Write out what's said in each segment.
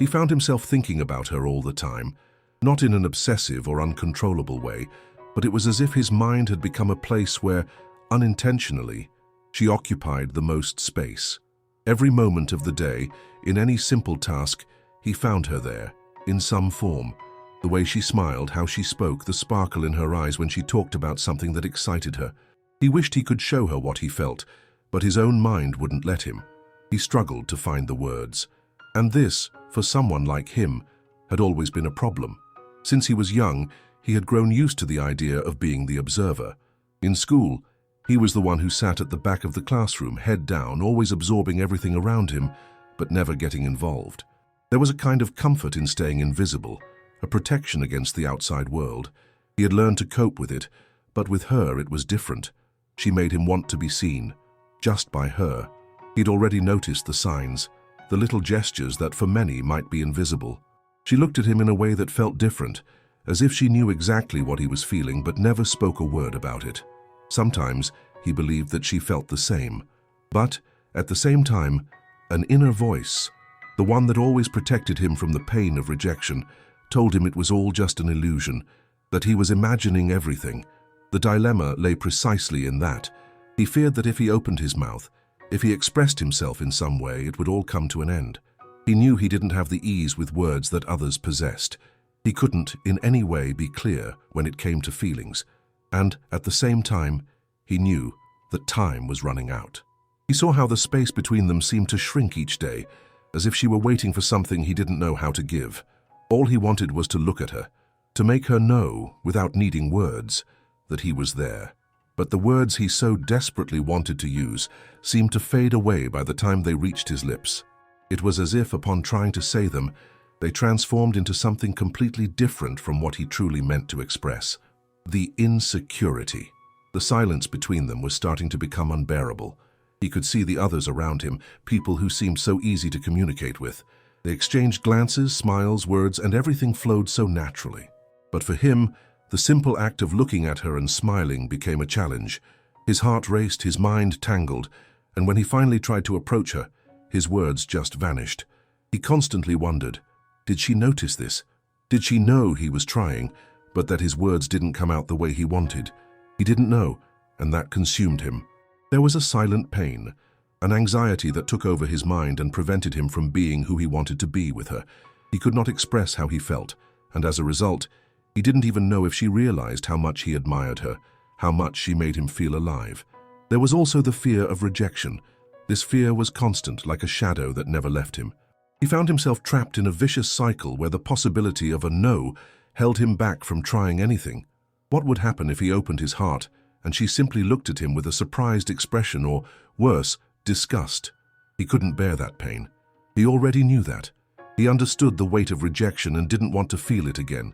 He found himself thinking about her all the time, not in an obsessive or uncontrollable way, but it was as if his mind had become a place where, unintentionally, she occupied the most space. Every moment of the day, in any simple task, he found her there, in some form. The way she smiled, how she spoke, the sparkle in her eyes when she talked about something that excited her. He wished he could show her what he felt, but his own mind wouldn't let him. He struggled to find the words. And this, for someone like him, had always been a problem. Since he was young, he had grown used to the idea of being the observer. In school, he was the one who sat at the back of the classroom, head down, always absorbing everything around him, but never getting involved. There was a kind of comfort in staying invisible, a protection against the outside world. He had learned to cope with it, but with her it was different. She made him want to be seen, just by her. He'd already noticed the signs, the little gestures that for many might be invisible. She looked at him in a way that felt different, as if she knew exactly what he was feeling but never spoke a word about it. Sometimes he believed that she felt the same. But, at the same time, an inner voice, the one that always protected him from the pain of rejection, told him it was all just an illusion, that he was imagining everything. The dilemma lay precisely in that. He feared that if he opened his mouth, if he expressed himself in some way, it would all come to an end. He knew he didn't have the ease with words that others possessed. He couldn't, in any way, be clear when it came to feelings. And, at the same time, he knew that time was running out. He saw how the space between them seemed to shrink each day, as if she were waiting for something he didn't know how to give. All he wanted was to look at her, to make her know, without needing words, that he was there. But the words he so desperately wanted to use seemed to fade away by the time they reached his lips. It was as if, upon trying to say them, they transformed into something completely different from what he truly meant to express. The insecurity. The silence between them was starting to become unbearable. He could see the others around him, people who seemed so easy to communicate with. They exchanged glances, smiles, words, and everything flowed so naturally. But for him, the simple act of looking at her and smiling became a challenge. His heart raced, his mind tangled, and when he finally tried to approach her, his words just vanished. He constantly wondered, did she notice this? Did she know he was trying, but that his words didn't come out the way he wanted? He didn't know, and that consumed him. There was a silent pain, an anxiety that took over his mind and prevented him from being who he wanted to be with her. He could not express how he felt, and as a result, he didn't even know if she realized how much he admired her, how much she made him feel alive. There was also the fear of rejection. This fear was constant, like a shadow that never left him. He found himself trapped in a vicious cycle where the possibility of a no held him back from trying anything. What would happen if he opened his heart and she simply looked at him with a surprised expression or, worse, disgust? He couldn't bear that pain. He already knew that. He understood the weight of rejection and didn't want to feel it again.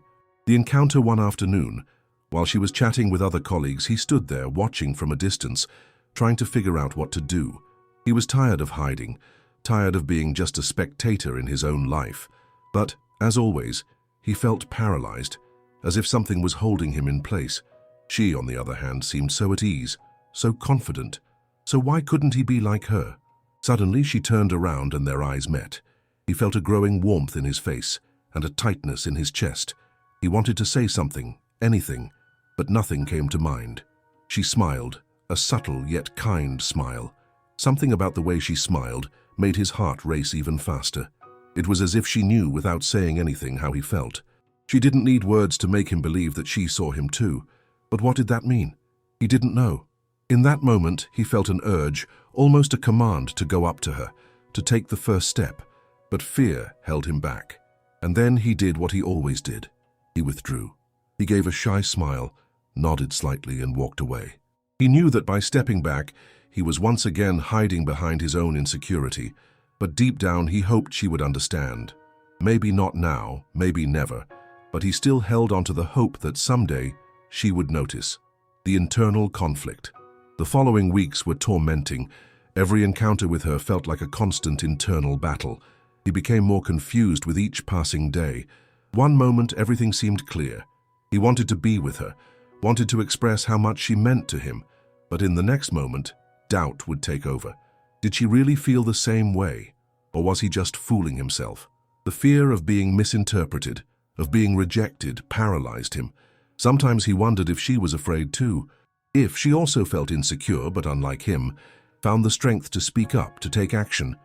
The encounter one afternoon, while she was chatting with other colleagues, he stood there watching from a distance, trying to figure out what to do. He was tired of hiding, tired of being just a spectator in his own life. But, as always, he felt paralyzed, as if something was holding him in place. She, on the other hand, seemed so at ease, so confident. So why couldn't he be like her? Suddenly she turned around and their eyes met. He felt a growing warmth in his face and a tightness in his chest. He wanted to say something, anything, but nothing came to mind. She smiled, a subtle yet kind smile. Something about the way she smiled made his heart race even faster. It was as if she knew without saying anything how he felt. She didn't need words to make him believe that she saw him too. But what did that mean? He didn't know. In that moment, he felt an urge, almost a command to go up to her, to take the first step. But fear held him back. And then he did what he always did. He withdrew. He gave a shy smile, nodded slightly, and walked away. He knew that by stepping back, he was once again hiding behind his own insecurity, but deep down he hoped she would understand. Maybe not now, maybe never, but he still held on to the hope that someday she would notice. The internal conflict. The following weeks were tormenting. Every encounter with her felt like a constant internal battle. He became more confused with each passing day. One moment everything seemed clear. He wanted to be with her, wanted to express how much she meant to him, but in the next moment, doubt would take over. Did she really feel the same way, or was he just fooling himself? The fear of being misinterpreted, of being rejected, paralyzed him. Sometimes he wondered if she was afraid too, if she also felt insecure but unlike him, found the strength to speak up, to take action.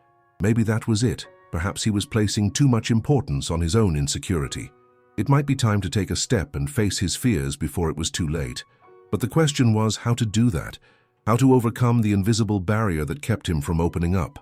Maybe that was it. Perhaps he was placing too much importance on his own insecurity. It might be time to take a step and face his fears before it was too late. But the question was how to do that, how to overcome the invisible barrier that kept him from opening up,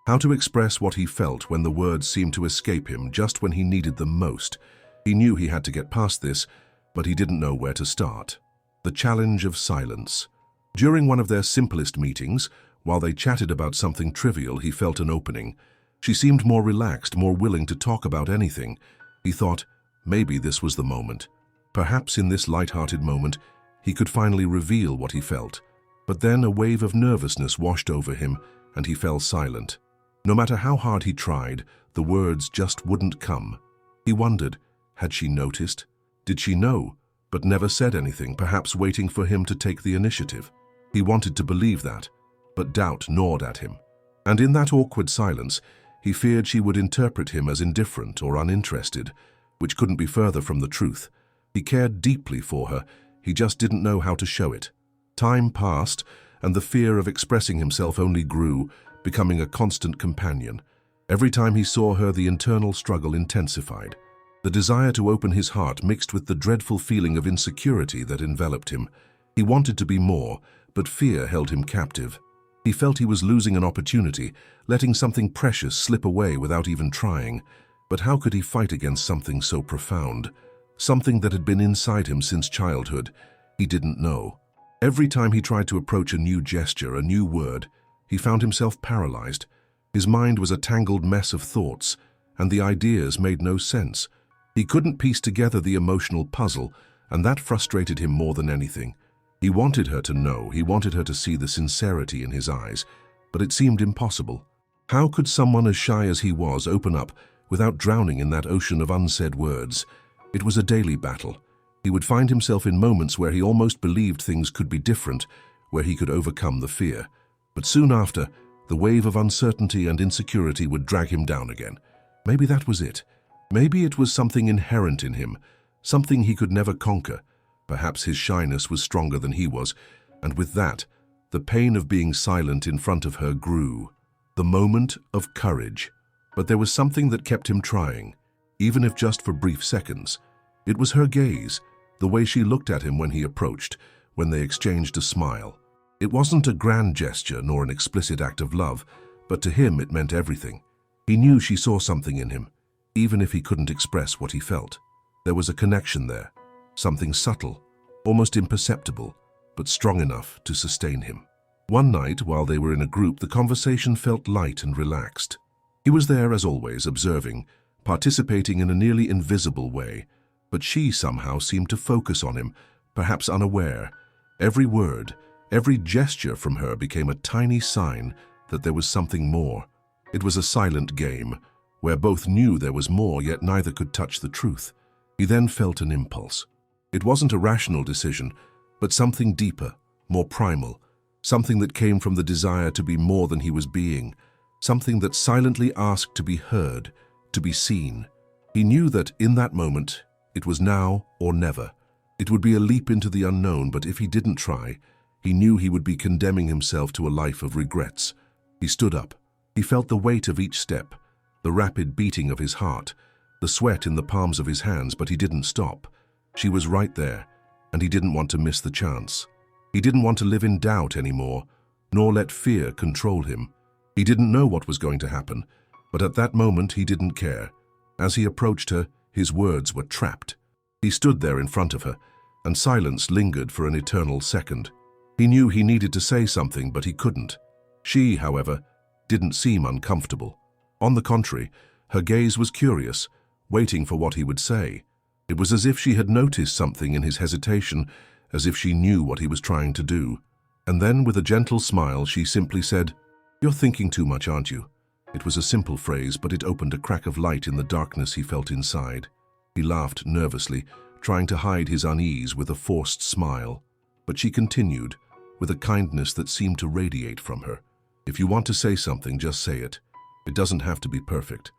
how to express what he felt when the words seemed to escape him just when he needed them most. He knew he had to get past this, but he didn't know where to start. The challenge of silence. During one of their simplest meetings, while they chatted about something trivial, he felt an opening. She seemed more relaxed, more willing to talk about anything. He thought, maybe this was the moment. Perhaps in this light-hearted moment, he could finally reveal what he felt. But then a wave of nervousness washed over him, and he fell silent. No matter how hard he tried, the words just wouldn't come. He wondered, had she noticed? Did she know, but never said anything, perhaps waiting for him to take the initiative? He wanted to believe that, but doubt gnawed at him. And in that awkward silence, he feared she would interpret him as indifferent or uninterested, which couldn't be further from the truth. He cared deeply for her, he just didn't know how to show it. Time passed, and the fear of expressing himself only grew, becoming a constant companion. Every time he saw her, the internal struggle intensified. The desire to open his heart mixed with the dreadful feeling of insecurity that enveloped him. He wanted to be more, but fear held him captive. He felt he was losing an opportunity, letting something precious slip away without even trying. But how could he fight against something so profound? Something that had been inside him since childhood. He didn't know. Every time he tried to approach a new gesture, a new word, he found himself paralyzed. His mind was a tangled mess of thoughts, and the ideas made no sense. He couldn't piece together the emotional puzzle, and that frustrated him more than anything. He wanted her to know, he wanted her to see the sincerity in his eyes, but it seemed impossible. How could someone as shy as he was open up without drowning in that ocean of unsaid words? It was a daily battle. He would find himself in moments where he almost believed things could be different, where he could overcome the fear. But soon after, the wave of uncertainty and insecurity would drag him down again. Maybe that was it. Maybe it was something inherent in him, something he could never conquer. Perhaps his shyness was stronger than he was, and with that, the pain of being silent in front of her grew. The moment of courage. But there was something that kept him trying, even if just for brief seconds. It was her gaze, the way she looked at him when he approached, when they exchanged a smile. It wasn't a grand gesture nor an explicit act of love, but to him it meant everything. He knew she saw something in him, even if he couldn't express what he felt. There was a connection there, something subtle, almost imperceptible, but strong enough to sustain him. One night, while they were in a group, the conversation felt light and relaxed. He was there, as always, observing, participating in a nearly invisible way, but she somehow seemed to focus on him, perhaps unaware. Every word, every gesture from her became a tiny sign that there was something more. It was a silent game, where both knew there was more, yet neither could touch the truth. He then felt an impulse. It wasn't a rational decision, but something deeper, more primal, something that came from the desire to be more than he was being, something that silently asked to be heard, to be seen. He knew that in that moment, it was now or never. It would be a leap into the unknown, but if he didn't try, he knew he would be condemning himself to a life of regrets. He stood up. He felt the weight of each step, the rapid beating of his heart, the sweat in the palms of his hands, but he didn't stop. She was right there, and he didn't want to miss the chance. He didn't want to live in doubt anymore, nor let fear control him. He didn't know what was going to happen, but at that moment he didn't care. As he approached her, his words were trapped. He stood there in front of her, and silence lingered for an eternal second. He knew he needed to say something, but he couldn't. She, however, didn't seem uncomfortable. On the contrary, her gaze was curious, waiting for what he would say. It was as if she had noticed something in his hesitation, as if she knew what he was trying to do. And then, with a gentle smile, she simply said, "You're thinking too much, aren't you?" It was a simple phrase, but it opened a crack of light in the darkness he felt inside. He laughed nervously, trying to hide his unease with a forced smile. But she continued, with a kindness that seemed to radiate from her. "If you want to say something, just say it. It doesn't have to be perfect."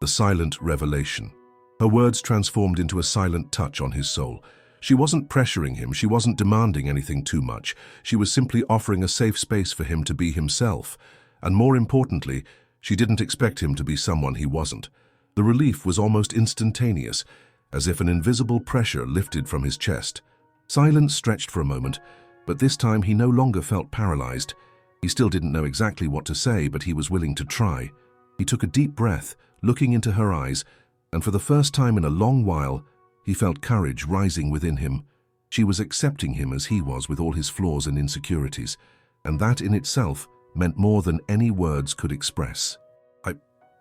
the silent revelation. Her words transformed into a silent touch on his soul. She wasn't pressuring him, she wasn't demanding anything too much. She was simply offering a safe space for him to be himself. And more importantly, she didn't expect him to be someone he wasn't. The relief was almost instantaneous, as if an invisible pressure lifted from his chest. Silence stretched for a moment, but this time he no longer felt paralyzed. He still didn't know exactly what to say, but he was willing to try. He took a deep breath, looking into her eyes, and for the first time in a long while, he felt courage rising within him. She was accepting him as he was, with all his flaws and insecurities, and that in itself meant more than any words could express.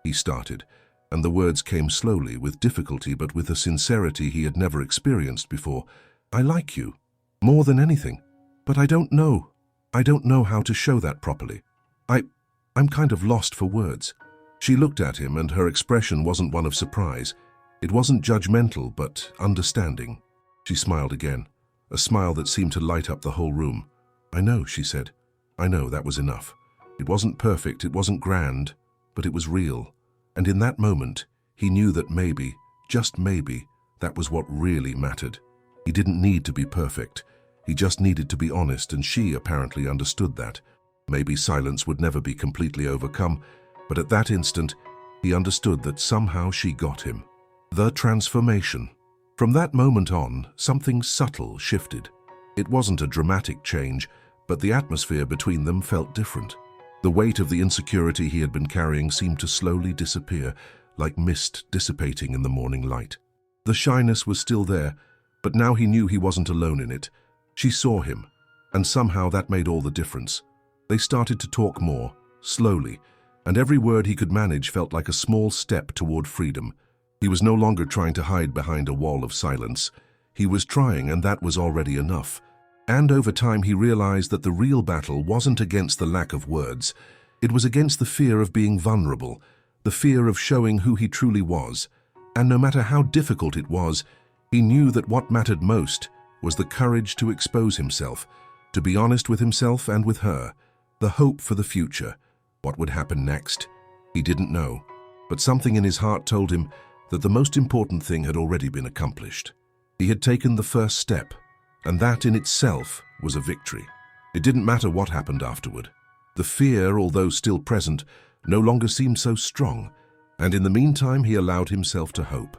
He started, and the words came slowly, with difficulty, but with a sincerity he had never experienced before. I like you, more than anything, but I don't know how to show that properly. I'm kind of lost for words. She looked at him, and her expression wasn't one of surprise. It wasn't judgmental, but understanding. She smiled again, a smile that seemed to light up the whole room. I know, she said. I know, that was enough. It wasn't perfect, it wasn't grand, but it was real. And in that moment, he knew that maybe, just maybe, that was what really mattered. He didn't need to be perfect. He just needed to be honest, and she apparently understood that. Maybe silence would never be completely overcome, but at that instant, he understood that somehow she got him. The transformation. From that moment on, something subtle shifted. It wasn't a dramatic change, but the atmosphere between them felt different. The weight of the insecurity he had been carrying seemed to slowly disappear, like mist dissipating in the morning light. The shyness was still there, but now he knew he wasn't alone in it. She saw him, and somehow that made all the difference. They started to talk more, slowly, and every word he could manage felt like a small step toward freedom. He was no longer trying to hide behind a wall of silence. He was trying, and that was already enough. And over time he realized that the real battle wasn't against the lack of words. It was against the fear of being vulnerable, the fear of showing who he truly was. And no matter how difficult it was, he knew that what mattered most was the courage to expose himself, to be honest with himself and with her, the hope for the future. What would happen next? He didn't know, but something in his heart told him that the most important thing had already been accomplished. He had taken the first step, and that in itself was a victory. It didn't matter what happened afterward. The fear, although still present, no longer seemed so strong, and in the meantime he allowed himself to hope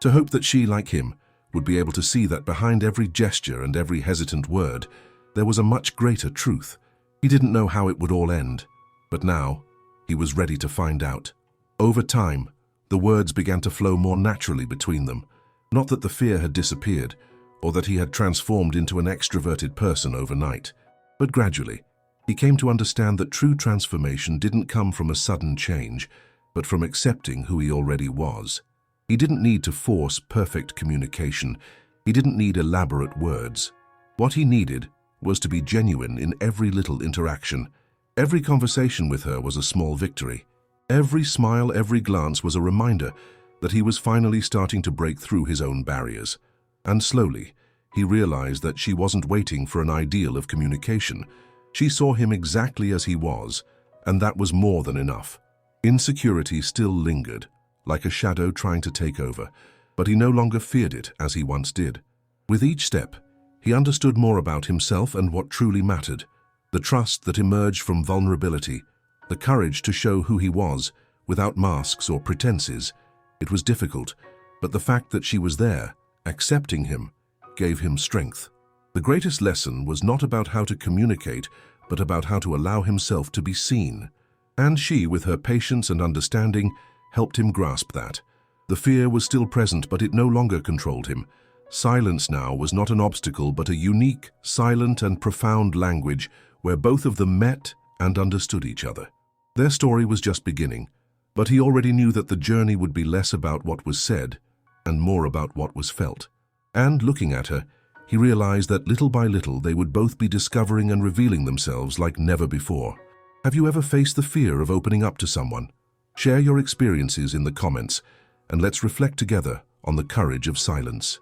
that she, like him, would be able to see that behind every gesture and every hesitant word, there was a much greater truth. He didn't know how it would all end, but now he was ready to find out. Over time, the words began to flow more naturally between them. Not that the fear had disappeared, or that he had transformed into an extroverted person overnight, but gradually, he came to understand that true transformation didn't come from a sudden change, but from accepting who he already was. He didn't need to force perfect communication. He didn't need elaborate words. What he needed was to be genuine in every little interaction. Every conversation with her was a small victory. Every smile, every glance was a reminder that he was finally starting to break through his own barriers. And slowly, he realized that she wasn't waiting for an ideal of communication. She saw him exactly as he was, and that was more than enough. Insecurity still lingered, like a shadow trying to take over, but he no longer feared it as he once did. With each step, he understood more about himself and what truly mattered. The trust that emerged from vulnerability, the courage to show who he was, without masks or pretenses. It was difficult, but the fact that she was there, accepting him, gave him strength. The greatest lesson was not about how to communicate, but about how to allow himself to be seen. And she, with her patience and understanding, helped him grasp that. The fear was still present, but it no longer controlled him. Silence now was not an obstacle, but a unique, silent and profound language where both of them met and understood each other. Their story was just beginning, but he already knew that the journey would be less about what was said and more about what was felt. And looking at her, he realized that little by little they would both be discovering and revealing themselves like never before. Have you ever faced the fear of opening up to someone? Share your experiences in the comments, and let's reflect together on the courage of silence.